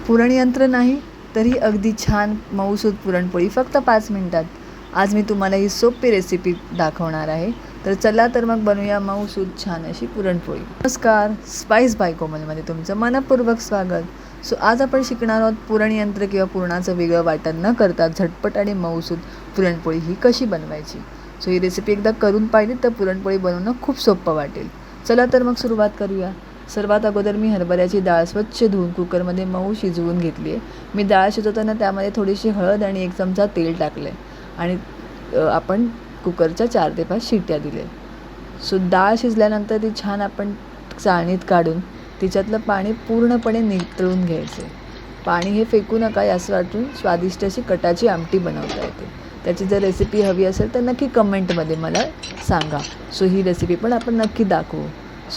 पुरणयंत्र नाही तरी अगदी छान मऊसूत पुरणपोळी फक्त 5 मिनिटात. आज मी तुम्हाला ही सोपी रेसिपी दाखवणार आहे. तर चला तर मग बनवूया मऊसूत छान अशी पुरणपोळी. नमस्कार, स्पाइस बाय कोमलमध्ये तुमचं मनपूर्वक स्वागत. आज आपण शिकणार आहोत पुरणयंत्र किंवा पुरणाचं वेगळं वाटण न करता झटपट आणि मऊसूत पुरणपोळी ही कशी बनवायची. ही रेसिपी एकदा करून पाहिली तर पुरणपोळी बनवणं खूप सोपं वाटेल. चला तर मग सुरुवात करूया. सर्वात अगोदर मी हरभऱ्याची डाळ स्वच्छ धुवून कुकरमध्ये मऊ शिजवून घेतली आहे. मी डाळ शिजवताना त्यामध्ये थोडीशी हळद आणि 1 चमचा तेल टाकले आणि आपण कुकरच्या 4 ते 5 शिट्ट्या दिल्या. डाळ शिजल्यानंतर ती छान आपण चाळणीत काढून तिच्यातलं पाणी पूर्णपणे नितळून घ्यायचे. पाणी हे फेकू नका, याचं वाटून स्वादिष्ट अशी कटाची आमटी बनवता येते. त्याची जर रेसिपी हवी असेल तर नक्की कमेंटमध्ये मला सांगा. ही रेसिपी पण आपण नक्की दाखवू.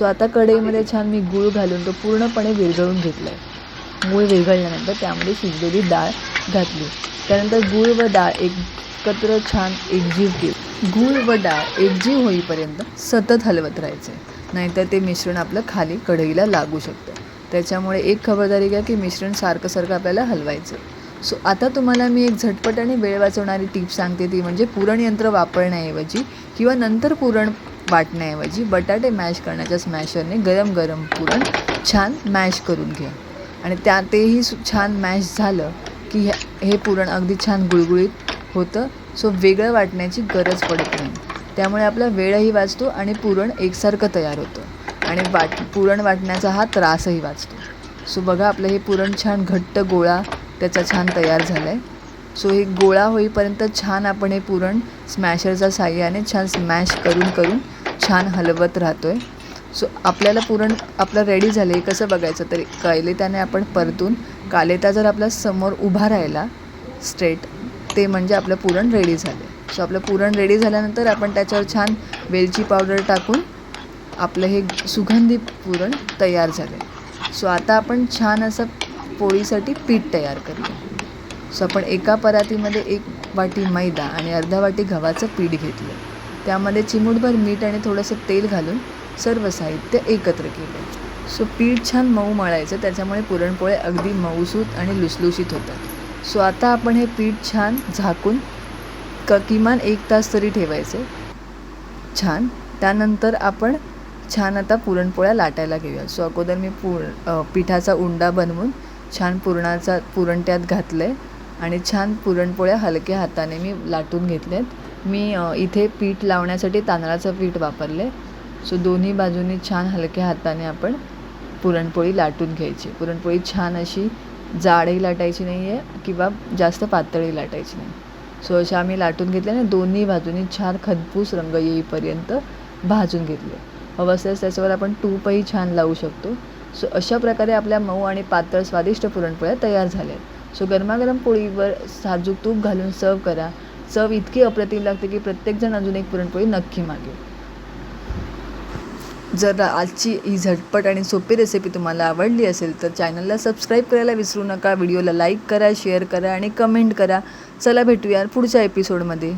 आता कढईमध्ये छान मी गूळ घालून तो पूर्णपणे विरघळून घेतला आहे. गूळ विरघळल्यानंतर त्यामध्ये शिजलेली डाळ घातली. त्यानंतर गूळ व डाळ एकत्र छान एकजीव केली. गूळ व डाळ एकजीव होईपर्यंत सतत हलवत राहायचे, नाहीतर ते मिश्रण आपलं खाली कढईला लागू शकतं. त्याच्यामुळे एक खबरदारी घ्या की मिश्रण सारखं आपल्याला हलवायचं. आता तुम्हाला मी एक झटपट आणि वेळ वाचवणारी टिप सांगते. ती म्हणजे पुरणयंत्र वापरण्याऐवजी किंवा नंतर पुरण वाटण्याऐवजी बटाटे मॅश करण्याच्या स्मॅशरने गरम गरम पुरण छान मॅश करून घ्या. आणि तेही छान मॅश झालं की हे पुरण अगदी छान गुळगुळीत होतं. वेगळं वाटण्याची गरज पडत नाही. त्यामुळे आपला वेळही वाचतो आणि पुरण एकसारखं तयार होतं आणि पुरण वाटण्याचा हा त्रासही वाचतो. बघा, आपलं हे पुरण छान घट्ट गोळा त्याचा छान तयार झाला आहे. हे गोळा होईपर्यंत छान आपण हे पुरण स्मॅशरच्या साहाय्याने छान स्मॅश करून छान हलवत राहतो आहे. आपल्याला पुरण आपलं रेडी झालं आहे कसं बघायचं, तर कालेताने आपण परतून कालेता जर आपल्या समोर उभा राहिला स्ट्रेट, ते म्हणजे आपलं पुरण रेडी झालं आहे. आपलं पुरण रेडी झाल्यानंतर आपण त्याच्यावर छान वेलची पावडर टाकून आपलं हे सुगंधी पुरण तयार झालं आहे. आता आपण छान असं पोळीसाठी पीठ तयार करूया. आपण एका परातीमध्ये 1 वाटी मैदा आणि अर्धा वाटी गव्हाचं पीठ घेतलं. त्यामध्ये चिमूटभर मीठ आणि थोडंसं तेल घालून सर्व साहित्य एकत्र केलं. पीठ छान मऊ मळायचं, त्याच्यामुळे पुरणपोळे अगदी मऊसूत आणि लुसलुशीत होतात. आता आपण हे पीठ छान झाकून किमान 1 तास तरी ठेवायचे छान. त्यानंतर आपण छान आता पुरणपोळ्या लाटायला घेऊया. अगोदर मी पिठाचा उंडा बनवून छान पुरण त्यात घातलं आहे आणि छान पुरणपोळ्या हलक्या हाताने मी लाटून घेतल्यात. मी इथे पीठ लावण्यासाठी तांदळाचं पीठ वापरले. दोन्ही बाजूनी छान हलक्या हाताने आपण पुरणपोळी लाटून घ्यायची. पुरणपोळी छान अशी जाडही लाटायची नाही आहे किंवा जास्त पातळही लाटायची नाही. अशा आम्ही लाटून घेतल्या आणि दोन्ही बाजूनी छान खदपूस रंग येईपर्यंत भाजून घेतले. हवं असल्यास त्याच्यावर आपण तूपही छान लावू शकतो. अशा प्रकारे आपल्या मऊ आणि पातळ स्वादिष्ट पुरणपोळ्या तयार झाल्या आहेत. गरमागरम पोळीवर साजूक तूप घालून सर्व करा. चव इतकी अप्रतिम लागते की प्रत्येकजण अजून एक पुरणपोळी नक्की मागेल. जर आजची ही झटपट आणि सोपी रेसिपी तुम्हाला आवडली असेल तर चॅनलला सबस्क्राईब करायला विसरू नका. व्हिडिओला लाईक करा, शेअर करा आणि कमेंट करा. चला भेटूया पुढच्या एपिसोडमध्ये.